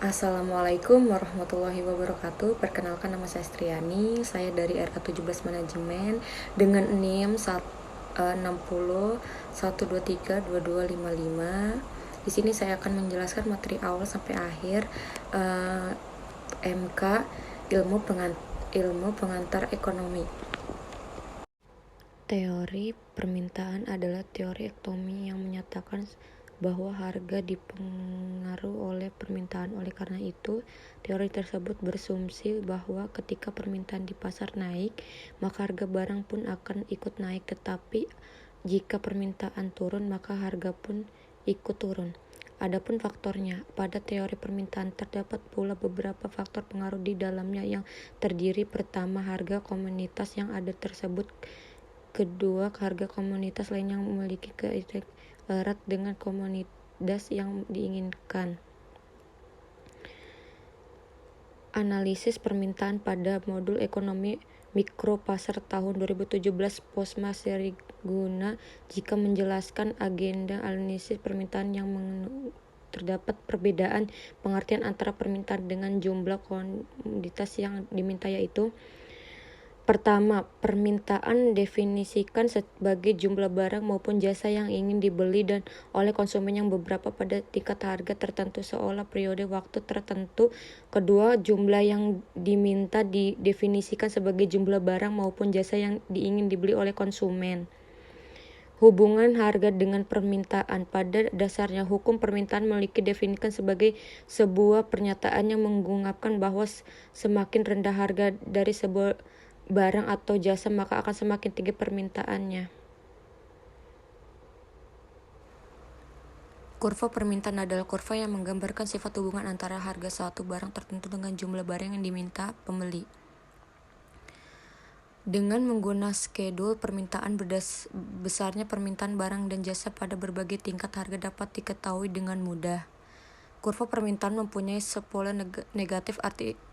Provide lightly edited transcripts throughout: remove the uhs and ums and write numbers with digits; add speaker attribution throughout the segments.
Speaker 1: Assalamualaikum warahmatullahi wabarakatuh. Perkenalkan, nama saya Striani. Saya dari RA17 Manajemen dengan NIM 60 123 2255. Di sini saya akan menjelaskan materi awal sampai akhir MK ilmu pengantar ekonomi. Teori permintaan adalah teori ekonomi yang menyatakan bahwa harga dipengaruhi oleh permintaan. Oleh karena itu, teori tersebut berasumsi bahwa ketika permintaan di pasar naik, maka harga barang pun akan ikut naik. Tetapi jika permintaan turun, maka harga pun ikut turun. Adapun faktornya, pada teori permintaan terdapat pula beberapa faktor pengaruh di dalamnya yang terdiri pertama harga komoditas yang ada tersebut, kedua harga komoditas lain yang memiliki kaitan erat dengan komoditas yang diinginkan. Analisis permintaan pada modul ekonomi mikro pasar tahun 2017 Posma Seriguna jika menjelaskan agenda analisis permintaan yang terdapat perbedaan pengertian antara permintaan dengan jumlah komoditas yang diminta, yaitu: Pertama, permintaan definisikan sebagai jumlah barang maupun jasa yang ingin dibeli dan oleh konsumen yang beberapa pada tingkat harga tertentu seolah periode waktu tertentu. Kedua, jumlah yang diminta didefinisikan sebagai jumlah barang maupun jasa yang ingin dibeli oleh konsumen. Hubungan harga dengan permintaan. Pada dasarnya, hukum permintaan memiliki definisikan sebagai sebuah pernyataan yang mengungkapkan bahwa semakin rendah harga dari sebuah barang atau jasa, maka akan semakin tinggi permintaannya. Kurva permintaan adalah kurva yang menggambarkan sifat hubungan antara harga suatu barang tertentu dengan jumlah barang yang diminta pembeli. Dengan menggunakan skedul permintaan, besarnya permintaan barang dan jasa pada berbagai tingkat harga dapat diketahui dengan mudah. Kurva permintaan mempunyai sepola negatif,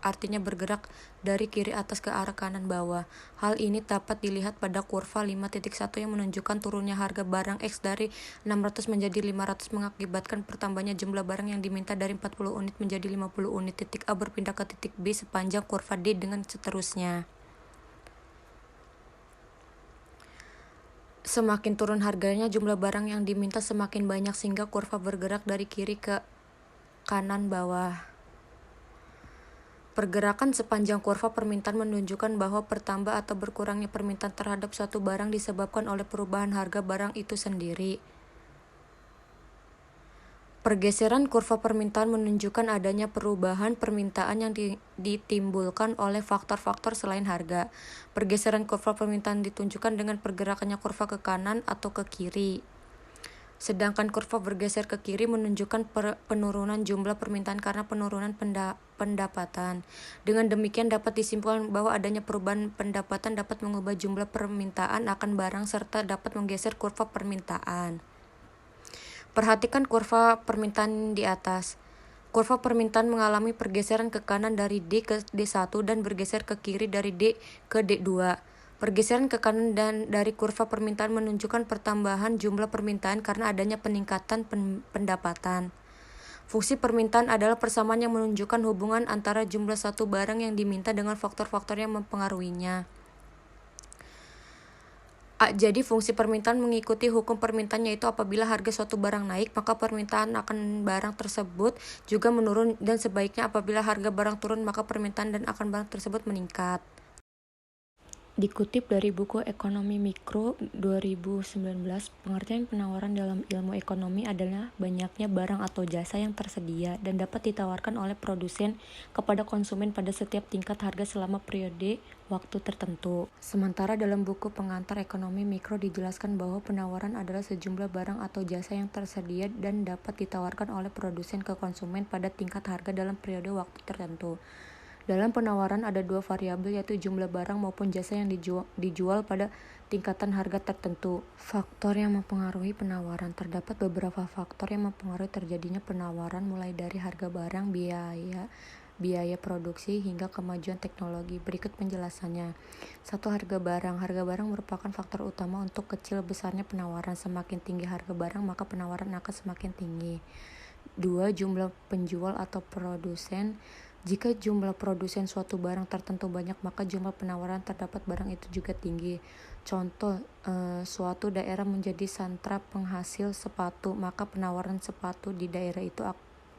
Speaker 1: artinya bergerak dari kiri atas ke arah kanan bawah. Hal ini dapat dilihat pada kurva 5.1 yang menunjukkan turunnya harga barang X dari 600 menjadi 500 mengakibatkan pertambahannya jumlah barang yang diminta dari 40 unit menjadi 50 unit. Titik A berpindah ke titik B sepanjang kurva D dengan seterusnya. Semakin turun harganya, jumlah barang yang diminta semakin banyak sehingga kurva bergerak dari kiri ke kanan bawah. Pergerakan sepanjang kurva permintaan menunjukkan bahwa bertambah atau berkurangnya permintaan terhadap suatu barang disebabkan oleh perubahan harga barang itu sendiri. Pergeseran kurva permintaan menunjukkan adanya perubahan permintaan yang ditimbulkan oleh faktor-faktor selain harga. Pergeseran kurva permintaan ditunjukkan dengan pergerakannya kurva ke kanan atau ke kiri. Sedangkan kurva bergeser ke kiri menunjukkan penurunan jumlah permintaan karena penurunan pendapatan. Dengan demikian dapat disimpulkan bahwa adanya perubahan pendapatan dapat mengubah jumlah permintaan akan barang serta dapat menggeser kurva permintaan. Perhatikan kurva permintaan di atas. Kurva permintaan mengalami pergeseran ke kanan dari D ke D1 dan bergeser ke kiri dari D ke D2. Pergeseran ke kanan dan dari kurva permintaan menunjukkan pertambahan jumlah permintaan karena adanya peningkatan pendapatan. Fungsi permintaan adalah persamaan yang menunjukkan hubungan antara jumlah satu barang yang diminta dengan faktor-faktor yang mempengaruhinya. Jadi fungsi permintaan mengikuti hukum permintaan, yaitu apabila harga suatu barang naik, maka permintaan akan barang tersebut juga menurun, dan sebaliknya apabila harga barang turun, maka permintaan dan akan barang tersebut meningkat. Dikutip dari buku Ekonomi Mikro 2019, pengertian penawaran dalam ilmu ekonomi adalah banyaknya barang atau jasa yang tersedia dan dapat ditawarkan oleh produsen kepada konsumen pada setiap tingkat harga selama periode waktu tertentu. Sementara dalam buku Pengantar Ekonomi Mikro dijelaskan bahwa penawaran adalah sejumlah barang atau jasa yang tersedia dan dapat ditawarkan oleh produsen ke konsumen pada tingkat harga dalam periode waktu tertentu. Dalam penawaran ada dua variabel, yaitu jumlah barang maupun jasa yang dijual pada tingkatan harga tertentu. Faktor yang mempengaruhi penawaran. Terdapat beberapa faktor yang mempengaruhi terjadinya penawaran, mulai dari harga barang, biaya produksi, hingga kemajuan teknologi. Berikut penjelasannya. 1. Harga barang. Harga barang merupakan faktor utama untuk kecil besarnya penawaran. Semakin tinggi harga barang, maka penawaran akan semakin tinggi. 2. Jumlah penjual atau produsen. Jika jumlah produsen suatu barang tertentu banyak, maka jumlah penawaran terdapat barang itu juga tinggi. Contoh, suatu daerah menjadi sentra penghasil sepatu, maka penawaran sepatu di daerah itu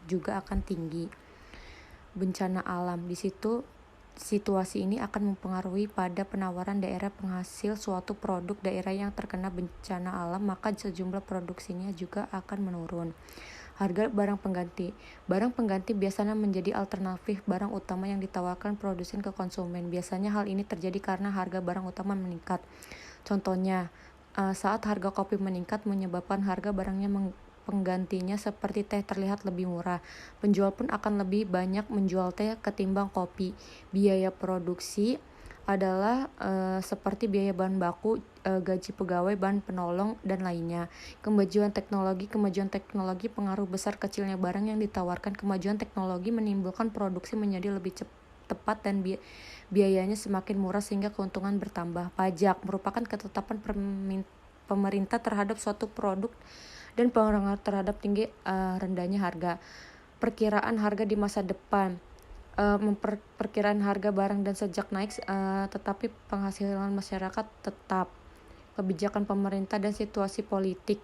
Speaker 1: juga akan tinggi. Bencana alam, di situ situasi ini akan mempengaruhi pada penawaran daerah penghasil suatu produk. Daerah yang terkena bencana alam, maka sejumlah produksinya juga akan menurun. Harga barang pengganti. Barang pengganti biasanya menjadi alternatif barang utama yang ditawarkan produsen ke konsumen. Biasanya hal ini terjadi karena harga barang utama meningkat. Contohnya, saat harga kopi meningkat menyebabkan harga barangnya penggantinya seperti teh terlihat lebih murah. Penjual pun akan lebih banyak menjual teh ketimbang kopi. Biaya produksi adalah seperti biaya bahan baku, gaji pegawai, bahan penolong, dan lainnya. Kemajuan teknologi pengaruh besar kecilnya barang yang ditawarkan. Kemajuan teknologi menimbulkan produksi menjadi lebih tepat dan biayanya semakin murah sehingga keuntungan bertambah. Pajak merupakan ketetapan pemerintah terhadap suatu produk dan pengaruh terhadap tinggi rendahnya harga. Perkiraan harga di masa depan. Perkiraan harga barang dan sejak naik, tetapi penghasilan masyarakat tetap. Kebijakan pemerintah dan situasi politik.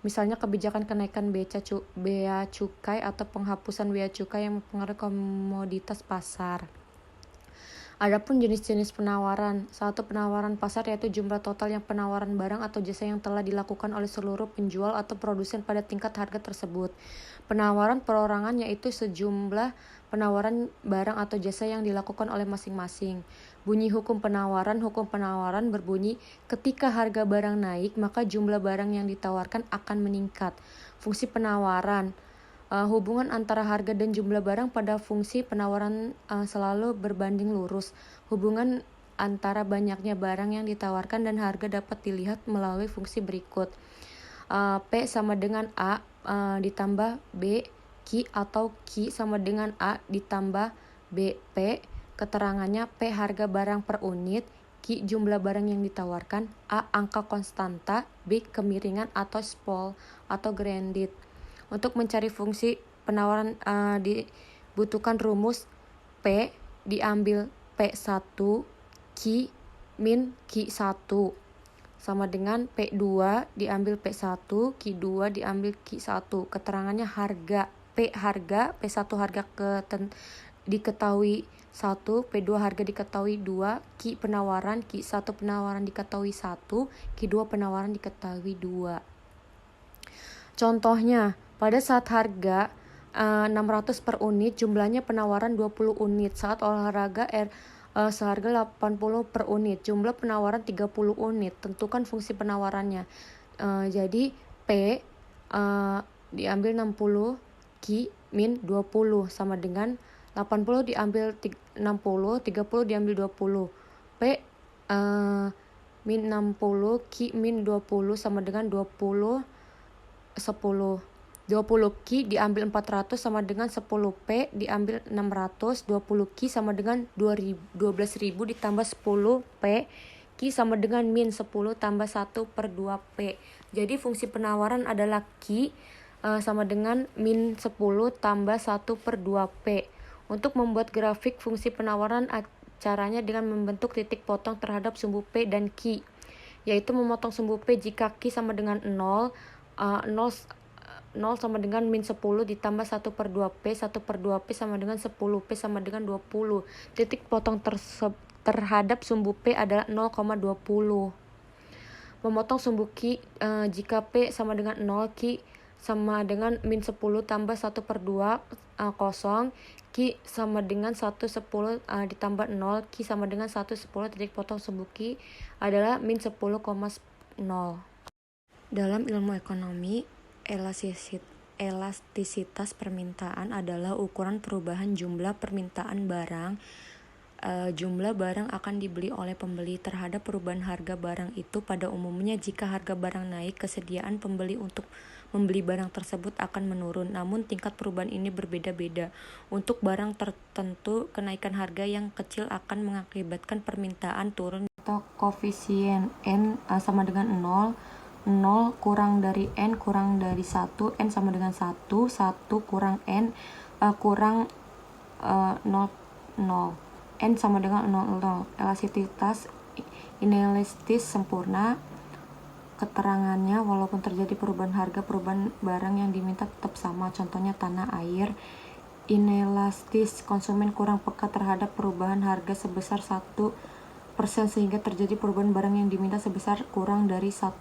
Speaker 1: Misalnya kebijakan kenaikan bea cukai atau penghapusan bea cukai yang mempengaruhi komoditas pasar. Adapun jenis-jenis penawaran. Satu, penawaran pasar, yaitu jumlah total yang penawaran barang atau jasa yang telah dilakukan oleh seluruh penjual atau produsen pada tingkat harga tersebut. Penawaran perorangan, yaitu sejumlah penawaran barang atau jasa yang dilakukan oleh masing-masing. Bunyi hukum penawaran. Hukum penawaran berbunyi, ketika harga barang naik, maka jumlah barang yang ditawarkan akan meningkat. Fungsi penawaran. Hubungan antara harga dan jumlah barang pada fungsi penawaran selalu berbanding lurus. Hubungan antara banyaknya barang yang ditawarkan dan harga dapat dilihat melalui fungsi berikut. P sama dengan A ditambah B Q, atau Q sama dengan A ditambah B P. Keterangannya, P harga barang per unit, Q jumlah barang yang ditawarkan, A angka konstanta, B kemiringan atau spool atau gradient. Untuk mencari fungsi penawaran dibutuhkan rumus P diambil P1 Q min Q1 sama dengan P2 diambil P1 Q2 diambil Q1. Keterangannya, harga P1 harga diketahui 1, P2 harga diketahui 2, Q penawaran, Q1 penawaran diketahui 1, Q2 penawaran diketahui 2. Contohnya, pada saat harga 600 per unit, jumlahnya penawaran 20 unit. Saat olahraga seharga 80 per unit, jumlah penawaran 30 unit. Tentukan fungsi penawarannya. Jadi P diambil 60, Q min 20 sama dengan 80 diambil 60, 30 diambil 20. P min 60, Q min 20 sama dengan 20 10. 20 Q diambil 400 sama dengan 10 P diambil 600. 20 Q sama dengan 12.000 ditambah 10 P. Q sama dengan min 10 tambah 1 per 2 P. Jadi fungsi penawaran adalah Q sama dengan min 10 tambah 1 per 2 P. Untuk membuat grafik fungsi penawaran, caranya dengan membentuk titik potong terhadap sumbu P dan Q, yaitu memotong sumbu P jika Q sama dengan 0 sama dengan min 10 ditambah 1 per 2 P. 1 per 2 P sama dengan 10 P sama dengan 20. Titik potong terhadap sumbu P adalah 0,20. Memotong sumbu Q jika P sama dengan 0, Q sama dengan min 10 tambah 1 per 2 kosong. Q sama dengan 1 10 ditambah 0, Q sama dengan 1 10. Titik potong sumbu Q adalah min 10,0. Dalam ilmu ekonomi, elastisitas permintaan adalah ukuran perubahan jumlah permintaan barang. Jumlah barang akan dibeli oleh pembeli terhadap perubahan harga barang itu. Pada umumnya, jika harga barang naik, kesediaan pembeli untuk membeli barang tersebut akan menurun. Namun tingkat perubahan ini berbeda-beda. Untuk barang tertentu, kenaikan harga yang kecil akan mengakibatkan permintaan turun atau koefisien N sama dengan 0. 0 kurang dari N kurang dari 1, N sama dengan 1, 1 kurang N kurang 0, 0. N sama dengan 0, 0. Elastisitas inelastis sempurna. Keterangannya, walaupun terjadi perubahan harga, perubahan barang yang diminta tetap sama. Contohnya tanah air. Inelastis, konsumen kurang peka terhadap perubahan harga sebesar 1% sehingga terjadi perubahan barang yang diminta sebesar kurang dari 1%.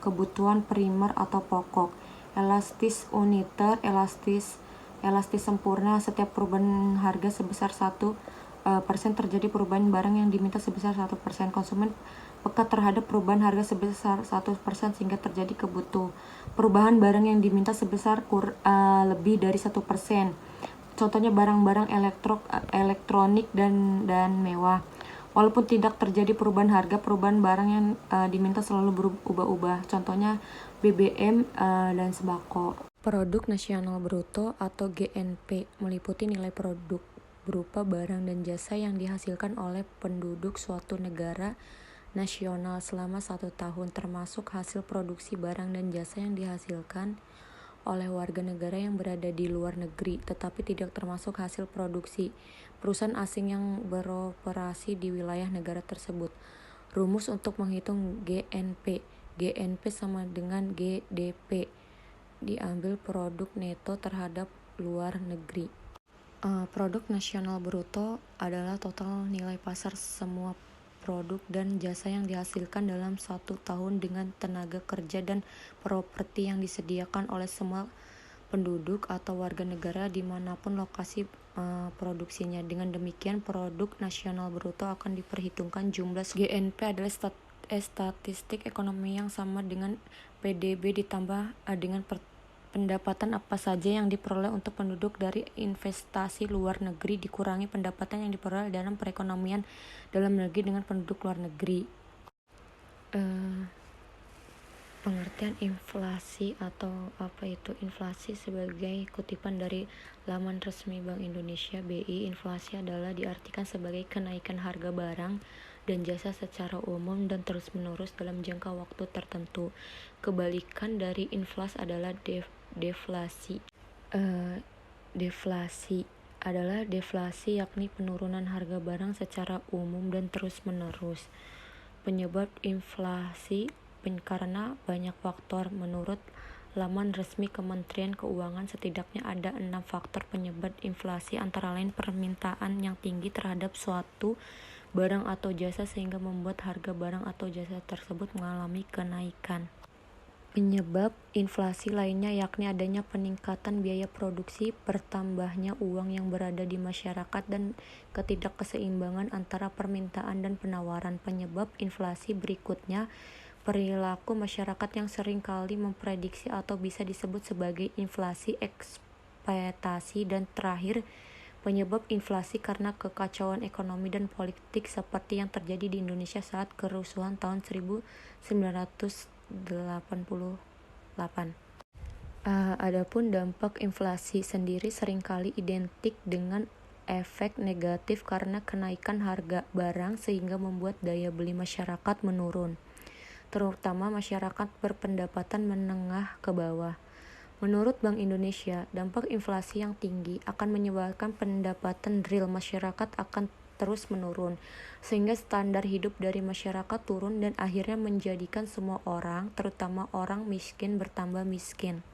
Speaker 1: Kebutuhan primer atau pokok. Elastis uniter, elastis sempurna. Setiap perubahan harga sebesar 1% terjadi perubahan barang yang diminta sebesar 1%. Konsumen peka terhadap perubahan harga sebesar 1% sehingga terjadi perubahan barang yang diminta sebesar lebih dari 1%. Contohnya barang-barang elektronik dan mewah. Walaupun tidak terjadi perubahan harga, perubahan barang yang diminta selalu berubah-ubah. Contohnya BBM dan sembako. Produk Nasional Bruto atau GNP meliputi nilai produk berupa barang dan jasa yang dihasilkan oleh penduduk suatu negara nasional selama 1 tahun, termasuk hasil produksi barang dan jasa yang dihasilkan oleh warga negara yang berada di luar negeri, tetapi tidak termasuk hasil produksi perusahaan asing yang beroperasi di wilayah negara tersebut. Rumus untuk menghitung GNP. GNP sama dengan GDP. Diambil produk neto terhadap luar negeri. Produk nasional bruto adalah total nilai pasar semua produk dan jasa yang dihasilkan dalam 1 tahun dengan tenaga kerja dan properti yang disediakan oleh semua penduduk atau warga negara dimanapun lokasi produksinya. Dengan demikian, produk nasional bruto akan diperhitungkan jumlah. GNP adalah statistik ekonomi yang sama dengan PDB ditambah dengan pendapatan apa saja yang diperoleh untuk penduduk dari investasi luar negeri dikurangi pendapatan yang diperoleh dalam perekonomian dalam negeri dengan penduduk luar negeri. Pengertian inflasi atau apa itu inflasi sebagai kutipan dari laman resmi Bank Indonesia BI. Inflasi adalah diartikan sebagai kenaikan harga barang dan jasa secara umum dan terus-menerus dalam jangka waktu tertentu. Kebalikan dari inflasi adalah deflasi. Deflasi adalah deflasi, yakni penurunan harga barang secara umum dan terus-menerus. Penyebab inflasi karena banyak faktor. Menurut laman resmi Kementerian Keuangan, setidaknya ada 6 faktor penyebab inflasi, antara lain permintaan yang tinggi terhadap suatu barang atau jasa sehingga membuat harga barang atau jasa tersebut mengalami kenaikan. Penyebab inflasi lainnya yakni adanya peningkatan biaya produksi, bertambahnya uang yang berada di masyarakat, dan ketidakseimbangan antara permintaan dan penawaran. Penyebab inflasi berikutnya perilaku masyarakat yang seringkali memprediksi atau bisa disebut sebagai inflasi ekspektasi. Dan terakhir, penyebab inflasi karena kekacauan ekonomi dan politik seperti yang terjadi di Indonesia saat kerusuhan tahun 1988. Adapun dampak inflasi sendiri seringkali identik dengan efek negatif karena kenaikan harga barang sehingga membuat daya beli masyarakat menurun, terutama masyarakat berpendapatan menengah ke bawah. Menurut Bank Indonesia, dampak inflasi yang tinggi akan menyebabkan pendapatan real masyarakat akan terus menurun, sehingga standar hidup dari masyarakat turun dan akhirnya menjadikan semua orang, terutama orang miskin, bertambah miskin.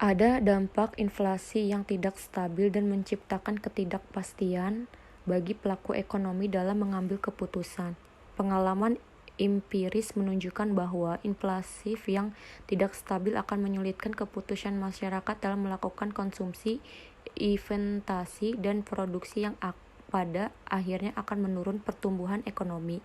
Speaker 1: Ada dampak inflasi yang tidak stabil dan menciptakan ketidakpastian bagi pelaku ekonomi dalam mengambil keputusan. Pengalaman empiris menunjukkan bahwa inflasi yang tidak stabil akan menyulitkan keputusan masyarakat dalam melakukan konsumsi, investasi, dan produksi yang pada akhirnya akan menurun pertumbuhan ekonomi.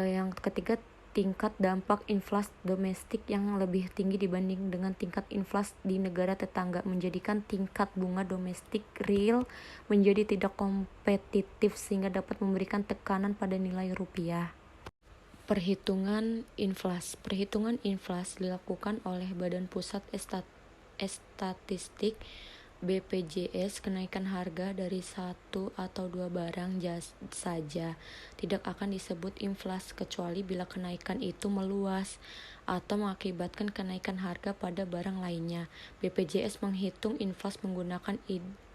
Speaker 1: Yang ketiga, tingkat dampak inflasi domestik yang lebih tinggi dibanding dengan tingkat inflasi di negara tetangga menjadikan tingkat bunga domestik real menjadi tidak kompetitif sehingga dapat memberikan tekanan pada nilai rupiah. Perhitungan inflasi. Perhitungan inflasi dilakukan oleh Badan Pusat Statistik BPJS, kenaikan harga dari satu atau dua barang saja tidak akan disebut inflasi kecuali bila kenaikan itu meluas atau mengakibatkan kenaikan harga pada barang lainnya. BPJS menghitung inflasi menggunakan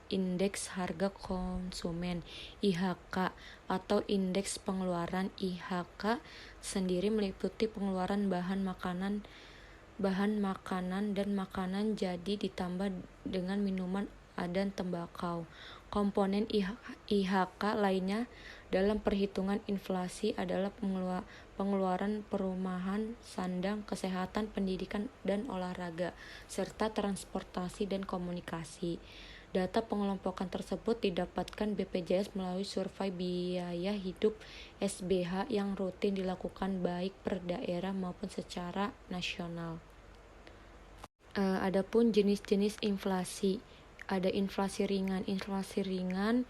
Speaker 1: Indeks Harga Konsumen (IHK) atau Indeks Pengeluaran. IHK sendiri meliputi pengeluaran bahan makanan dan makanan jadi ditambah dengan minuman dan tembakau. Komponen IHK lainnya dalam perhitungan inflasi adalah pengeluaran perumahan, sandang, kesehatan, pendidikan, dan olahraga, serta transportasi dan komunikasi. Data pengelompokan tersebut didapatkan BPJS melalui survei biaya hidup SBH yang rutin dilakukan baik per daerah maupun secara nasional. Adapun jenis-jenis inflasi, ada inflasi ringan. Inflasi ringan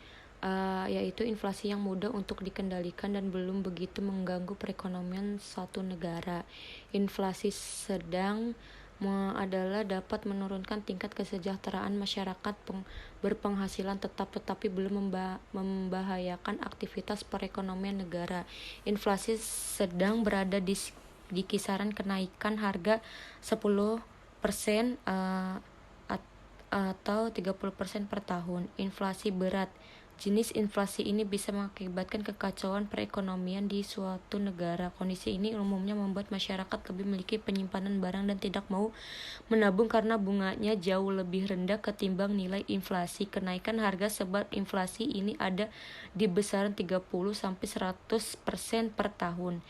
Speaker 1: yaitu inflasi yang mudah untuk dikendalikan dan belum begitu mengganggu perekonomian suatu negara. Inflasi sedang adalah dapat menurunkan tingkat kesejahteraan masyarakat berpenghasilan tetap tetapi belum membahayakan aktivitas perekonomian negara. Inflasi sedang berada di kisaran kenaikan harga 10% atau 30% per tahun. Inflasi berat. Jenis inflasi ini bisa mengakibatkan kekacauan perekonomian di suatu negara. Kondisi ini umumnya membuat masyarakat lebih memiliki penyimpanan barang dan tidak mau menabung karena bunganya jauh lebih rendah ketimbang nilai inflasi. Kenaikan harga sebab inflasi ini ada di besaran 30-100% per tahun.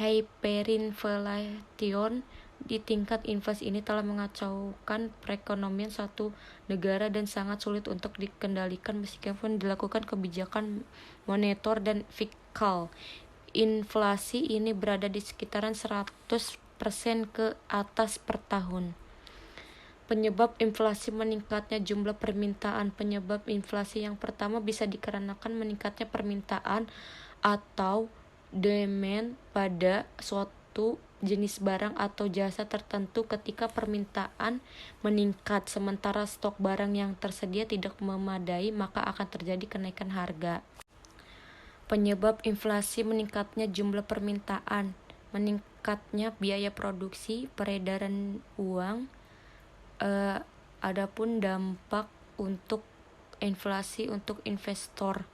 Speaker 1: Hyperinflation di tingkat inflasi ini telah mengacaukan perekonomian suatu negara dan sangat sulit untuk dikendalikan meskipun dilakukan kebijakan moneter dan fiskal. Inflasi ini berada di sekitaran 100% ke atas per tahun. Penyebab inflasi meningkatnya jumlah permintaan. Penyebab inflasi yang pertama bisa dikarenakan meningkatnya permintaan atau demand pada suatu jenis barang atau jasa tertentu. Ketika permintaan meningkat sementara stok barang yang tersedia tidak memadai, maka akan terjadi kenaikan harga. Penyebab inflasi meningkatnya jumlah permintaan, meningkatnya biaya produksi, peredaran uang. Adapun dampak untuk inflasi untuk investor.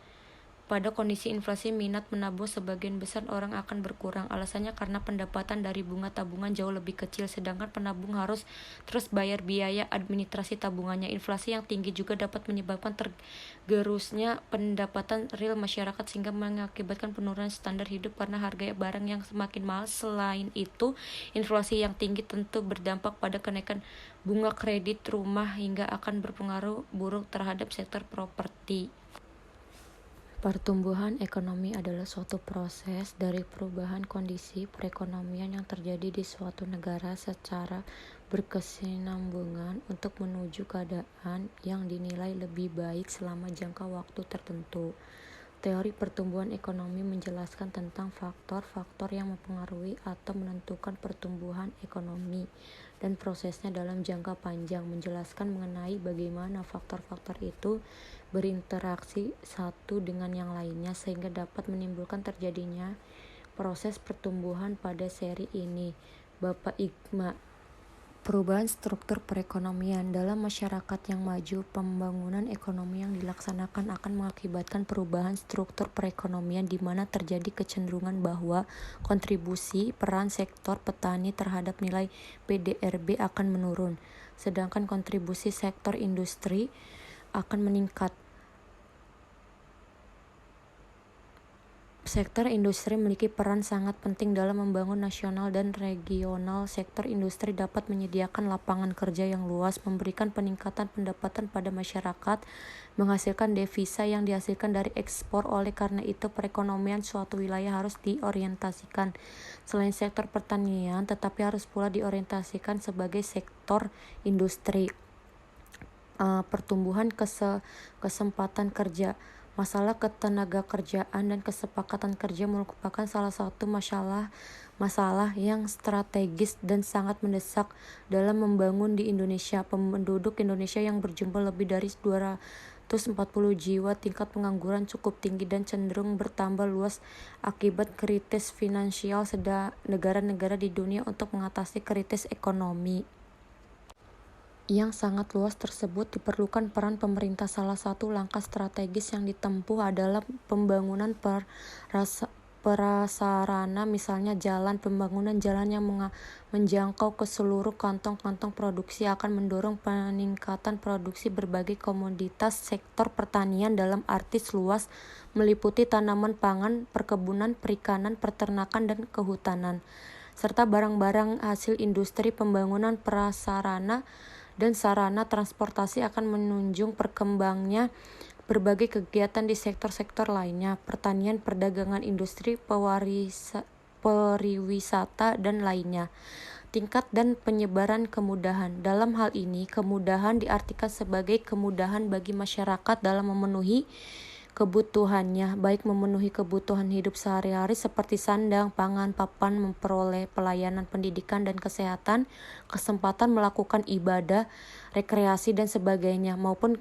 Speaker 1: Pada kondisi inflasi, minat menabung sebagian besar orang akan berkurang. Alasannya karena pendapatan dari bunga tabungan jauh lebih kecil, sedangkan penabung harus terus bayar biaya administrasi tabungannya. Inflasi yang tinggi juga dapat menyebabkan tergerusnya pendapatan real masyarakat sehingga mengakibatkan penurunan standar hidup karena harga barang yang semakin mahal. Selain itu, inflasi yang tinggi tentu berdampak pada kenaikan bunga kredit rumah hingga akan berpengaruh buruk terhadap sektor properti. Pertumbuhan ekonomi adalah suatu proses dari perubahan kondisi perekonomian yang terjadi di suatu negara secara berkesinambungan untuk menuju keadaan yang dinilai lebih baik selama jangka waktu tertentu. Teori pertumbuhan ekonomi menjelaskan tentang faktor-faktor yang mempengaruhi atau menentukan pertumbuhan ekonomi dan prosesnya dalam jangka panjang, menjelaskan mengenai bagaimana faktor-faktor itu berinteraksi satu dengan yang lainnya sehingga dapat menimbulkan terjadinya proses pertumbuhan pada seri ini. Bapak Igma. Perubahan struktur perekonomian dalam masyarakat yang maju, pembangunan ekonomi yang dilaksanakan akan mengakibatkan perubahan struktur perekonomian di mana terjadi kecenderungan bahwa kontribusi peran sektor petani terhadap nilai PDRB akan menurun, sedangkan kontribusi sektor industri akan meningkat. Sektor industri memiliki peran sangat penting dalam membangun nasional dan regional. Sektor industri dapat menyediakan lapangan kerja yang luas, memberikan peningkatan pendapatan pada masyarakat, menghasilkan devisa yang dihasilkan dari ekspor. Oleh karena itu, perekonomian suatu wilayah harus diorientasikan selain sektor pertanian, tetapi harus pula diorientasikan sebagai sektor industri. Pertumbuhan kesempatan kerja. Masalah ketenagakerjaan dan kesepakatan kerja merupakan salah satu masalah yang strategis dan sangat mendesak dalam membangun di Indonesia. Penduduk Indonesia yang berjumlah lebih dari 240 jiwa, tingkat pengangguran cukup tinggi dan cenderung bertambah luas akibat krisis finansial negara-negara di dunia. Untuk mengatasi krisis ekonomi yang sangat luas tersebut diperlukan peran pemerintah. Salah satu langkah strategis yang ditempuh adalah pembangunan prasarana, misalnya jalan. Pembangunan jalan yang menjangkau ke seluruh kantong-kantong produksi akan mendorong peningkatan produksi berbagai komoditas. Sektor pertanian dalam arti luas meliputi tanaman pangan, perkebunan, perikanan, peternakan, dan kehutanan, serta barang-barang hasil industri. Pembangunan prasarana dan sarana transportasi akan menunjang perkembangnya berbagai kegiatan di sektor-sektor lainnya, pertanian, perdagangan, industri, pariwisata, dan lainnya. Tingkat dan penyebaran kemudahan. Dalam hal ini, kemudahan diartikan sebagai kemudahan bagi masyarakat dalam memenuhi kebutuhannya, baik memenuhi kebutuhan hidup sehari-hari seperti sandang, pangan, papan, memperoleh pelayanan pendidikan dan kesehatan, kesempatan melakukan ibadah, rekreasi, dan sebagainya, maupun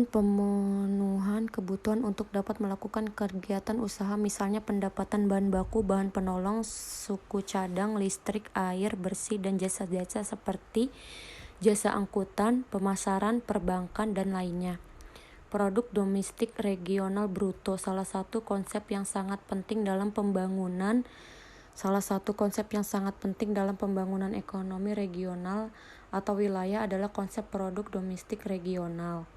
Speaker 1: pemenuhan kebutuhan untuk dapat melakukan kegiatan usaha, misalnya pendapatan bahan baku, bahan penolong, suku cadang, listrik, air bersih, dan jasa-jasa seperti jasa angkutan, pemasaran, perbankan, dan lainnya. Produk domestik regional bruto, salah satu konsep yang sangat penting dalam pembangunan ekonomi regional atau wilayah adalah konsep produk domestik regional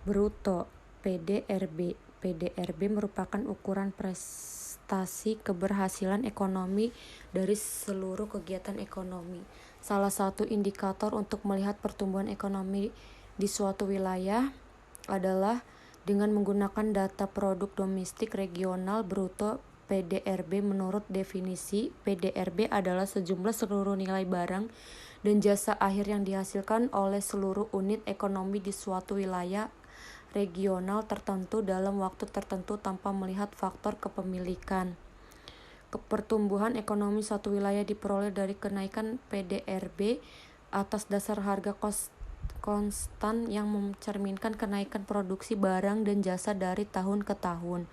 Speaker 1: bruto (PDRB). PDRB merupakan ukuran prestasi keberhasilan ekonomi dari seluruh kegiatan ekonomi. Salah satu indikator untuk melihat pertumbuhan ekonomi di suatu wilayah adalah dengan menggunakan data produk domestik regional bruto (PDRB). Menurut definisi, PDRB adalah sejumlah seluruh nilai barang dan jasa akhir yang dihasilkan oleh seluruh unit ekonomi di suatu wilayah regional tertentu dalam waktu tertentu tanpa melihat faktor kepemilikan. Pertumbuhan ekonomi suatu wilayah diperoleh dari kenaikan PDRB atas dasar harga konstan yang mencerminkan kenaikan produksi barang dan jasa dari tahun ke tahun.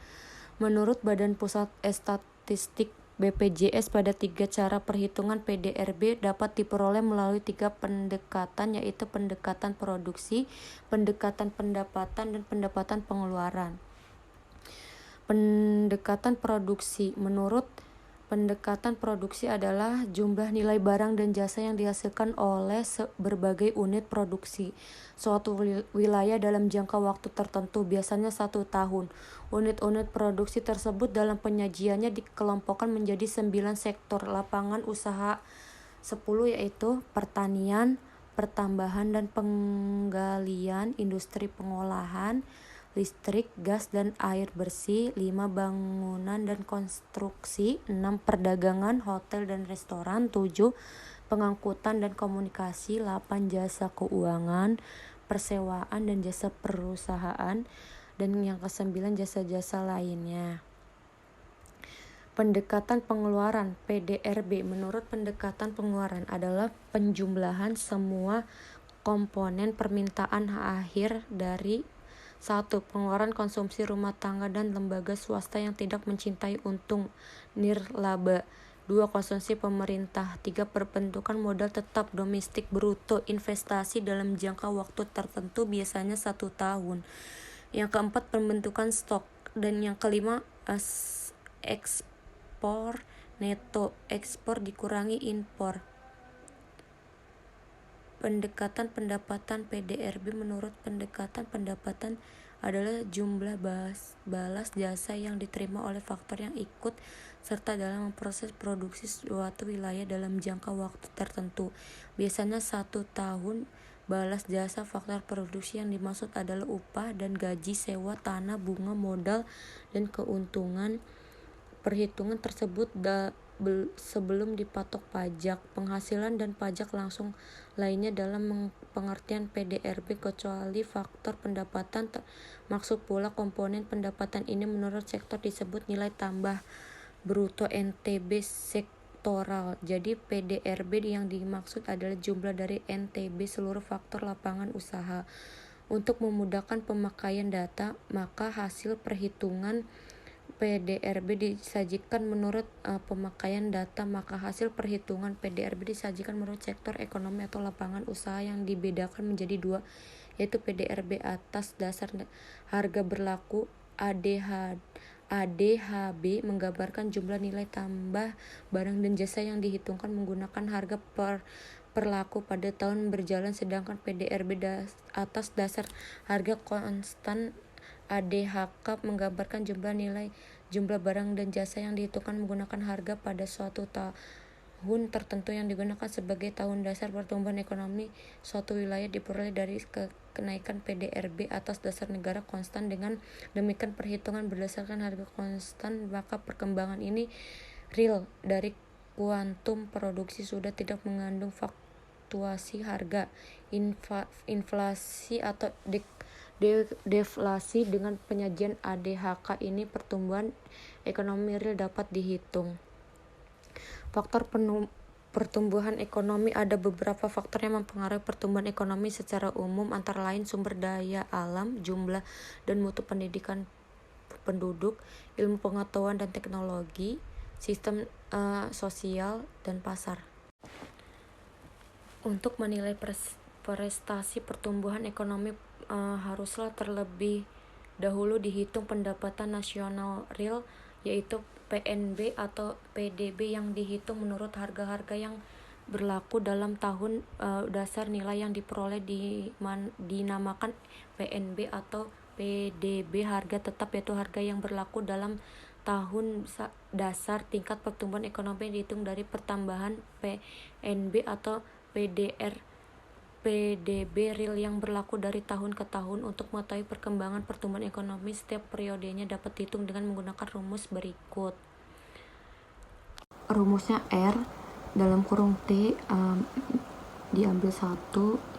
Speaker 1: Menurut Badan Pusat Statistik BPJS, pada 3 cara perhitungan PDRB dapat diperoleh melalui 3 pendekatan, yaitu pendekatan produksi, pendekatan pendapatan, dan pendekatan pengeluaran. Pendekatan produksi. Menurut pendekatan produksi adalah jumlah nilai barang dan jasa yang dihasilkan oleh berbagai unit produksi suatu wilayah dalam jangka waktu tertentu, biasanya 1 tahun. Unit-unit produksi tersebut dalam penyajiannya dikelompokkan menjadi 9 sektor lapangan usaha, 10 yaitu pertanian, pertambangan dan penggalian, industri pengolahan, listrik, gas, dan air bersih, 5 bangunan dan konstruksi, 6 perdagangan, hotel dan restoran, 7 pengangkutan dan komunikasi, 8 jasa keuangan, persewaan dan jasa perusahaan, dan yang ke-9 jasa-jasa lainnya. Pendekatan pengeluaran PDRB. Menurut pendekatan pengeluaran adalah penjumlahan semua komponen permintaan akhir dari 1. Pengeluaran konsumsi rumah tangga dan lembaga swasta yang tidak mencintai untung nirlaba. 2. Konsumsi pemerintah. 3. Perbentukan modal tetap domestik bruto, investasi dalam jangka waktu tertentu, biasanya 1 tahun. Yang keempat, pembentukan stok. Dan yang kelima, ekspor neto, ekspor dikurangi impor. Pendekatan pendapatan PDRB. Menurut pendekatan pendapatan adalah jumlah balas jasa yang diterima oleh faktor yang ikut serta dalam memproses produksi suatu wilayah dalam jangka waktu tertentu, biasanya 1 tahun. Balas jasa faktor produksi yang dimaksud adalah upah dan gaji, sewa tanah, bunga, modal, dan keuntungan. Perhitungan tersebut sebelum dipatok pajak, penghasilan dan pajak langsung lainnya dalam pengertian PDRB kecuali faktor pendapatan. Maksud pula komponen pendapatan ini menurut sektor disebut nilai tambah bruto NTB sektoral. Jadi PDRB yang dimaksud adalah jumlah dari NTB seluruh faktor lapangan usaha. Untuk memudahkan pemakaian data, maka hasil perhitungan PDRB disajikan menurut pemakaian data, maka hasil perhitungan PDRB disajikan menurut sektor ekonomi atau lapangan usaha yang dibedakan menjadi dua, yaitu PDRB atas dasar harga berlaku ADHB menggambarkan jumlah nilai tambah barang dan jasa yang dihitungkan menggunakan harga berlaku pada tahun berjalan, sedangkan PDRB atas dasar harga konstan ADHK menggambarkan jumlah barang dan jasa yang dihitungkan menggunakan harga pada suatu tahun tertentu yang digunakan sebagai tahun dasar pertumbuhan ekonomi suatu wilayah diperoleh dari kenaikan PDRB atas dasar negara konstan. Dengan demikian perhitungan berdasarkan harga konstan, maka perkembangan ini real dari kuantum produksi sudah tidak mengandung fluktuasi harga, inflasi atau deflasi. Dengan penyajian ADHK ini pertumbuhan ekonomi real dapat dihitung. Faktor pertumbuhan ekonomi. Ada beberapa faktor yang mempengaruhi pertumbuhan ekonomi secara umum, antara lain sumber daya alam, jumlah dan mutu pendidikan penduduk, ilmu pengetahuan dan teknologi, sistem sosial, dan pasar. Untuk menilai prestasi pertumbuhan ekonomi haruslah terlebih dahulu dihitung pendapatan nasional real, yaitu PNB atau PDB, yang dihitung menurut harga-harga yang berlaku dalam tahun dasar. Nilai yang diperoleh dinamakan PNB atau PDB harga tetap, yaitu harga yang berlaku dalam tahun dasar. Tingkat pertumbuhan ekonomi dihitung dari pertambahan PNB atau PDB real yang berlaku dari tahun ke tahun. Untuk mengetahui perkembangan pertumbuhan ekonomi setiap periodenya dapat dihitung dengan menggunakan rumus berikut. Rumusnya R dalam kurung T diambil 1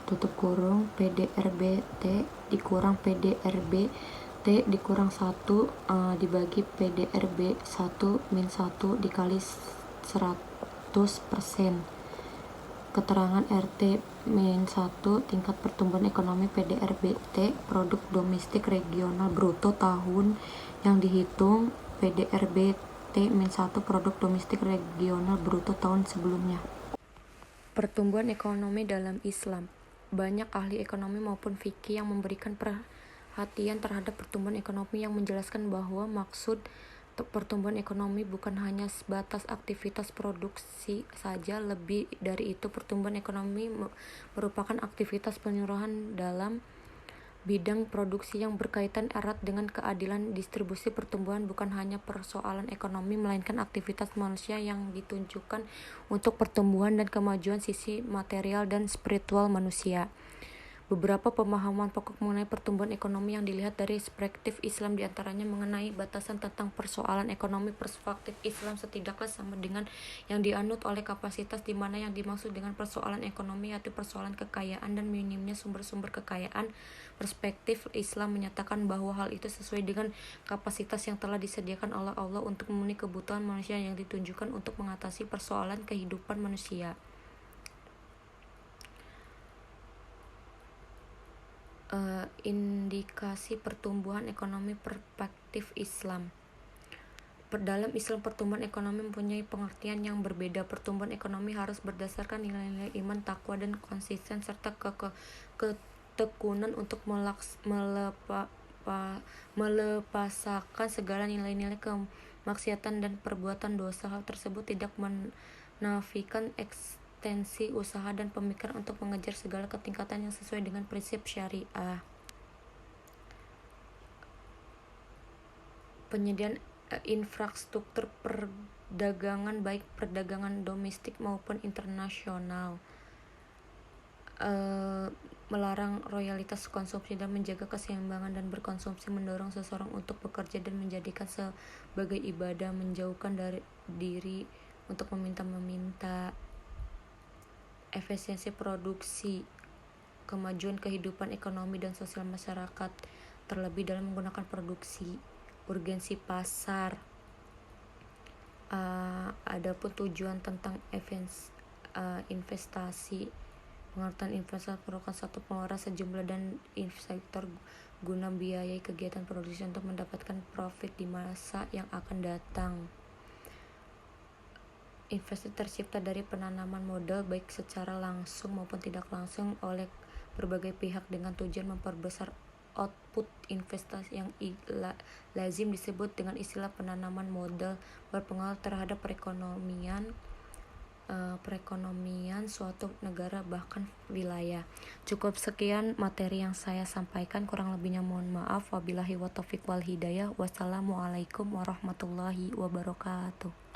Speaker 1: tutup kurung PDRB T dikurang PDRB T dikurang 1 dibagi PDRB 1 min 1 dikali 100%. Keterangan RT min 1 tingkat pertumbuhan ekonomi PDRB T produk domestik regional bruto tahun yang dihitung, PDRB T min 1 produk domestik regional bruto tahun sebelumnya. Pertumbuhan ekonomi dalam Islam. Banyak ahli ekonomi maupun fikih yang memberikan perhatian terhadap pertumbuhan ekonomi, yang menjelaskan bahwa maksud pertumbuhan ekonomi bukan hanya sebatas aktivitas produksi saja. Lebih dari itu, pertumbuhan ekonomi merupakan aktivitas penyuluhan dalam bidang produksi yang berkaitan erat dengan keadilan distribusi. Pertumbuhan bukan hanya persoalan ekonomi, melainkan aktivitas manusia yang ditunjukkan untuk pertumbuhan dan kemajuan sisi material dan spiritual manusia. Beberapa pemahaman pokok mengenai pertumbuhan ekonomi yang dilihat dari perspektif Islam, diantaranya mengenai batasan tentang persoalan ekonomi. Perspektif Islam setidaknya sama dengan yang dianut oleh kapasitas, di mana yang dimaksud dengan persoalan ekonomi yaitu persoalan kekayaan dan minimnya sumber-sumber kekayaan. Perspektif Islam menyatakan bahwa hal itu sesuai dengan kapasitas yang telah disediakan oleh Allah untuk memenuhi kebutuhan manusia yang ditunjukkan untuk mengatasi persoalan kehidupan manusia. Indikasi pertumbuhan ekonomi perspektif Islam. Dalam Islam, pertumbuhan ekonomi mempunyai pengertian yang berbeda. Pertumbuhan ekonomi harus berdasarkan nilai-nilai iman, takwa, dan konsisten, serta ketekunan untuk melepaskan segala nilai-nilai kemaksiatan dan perbuatan dosa. Hal tersebut tidak menafikan eksistensi usaha dan pemikiran untuk mengejar segala ketingkatan yang sesuai dengan prinsip syariah. Penyediaan infrastruktur perdagangan, baik perdagangan domestik maupun internasional, melarang royalitas konsumsi dan menjaga keseimbangan dan berkonsumsi, mendorong seseorang untuk bekerja dan menjadikan sebagai ibadah, menjauhkan dari diri untuk meminta efisiensi produksi, kemajuan kehidupan ekonomi dan sosial masyarakat, terlebih dalam menggunakan produksi, urgensi pasar. Adapun tujuan tentang investasi, pengertian investasi merupakan satu pengeluaran sejumlah dan sektor guna biayai kegiatan produksi untuk mendapatkan profit di masa yang akan datang. Investasi tercipta dari penanaman modal baik secara langsung maupun tidak langsung oleh berbagai pihak dengan tujuan memperbesar output investasi yang lazim disebut dengan istilah penanaman modal berpengaruh terhadap perekonomian suatu negara bahkan wilayah. Cukup sekian materi yang saya sampaikan, kurang lebihnya mohon maaf. Wabillahi wa taufiq wal hidayah. Wassalamualaikum warahmatullahi wabarakatuh.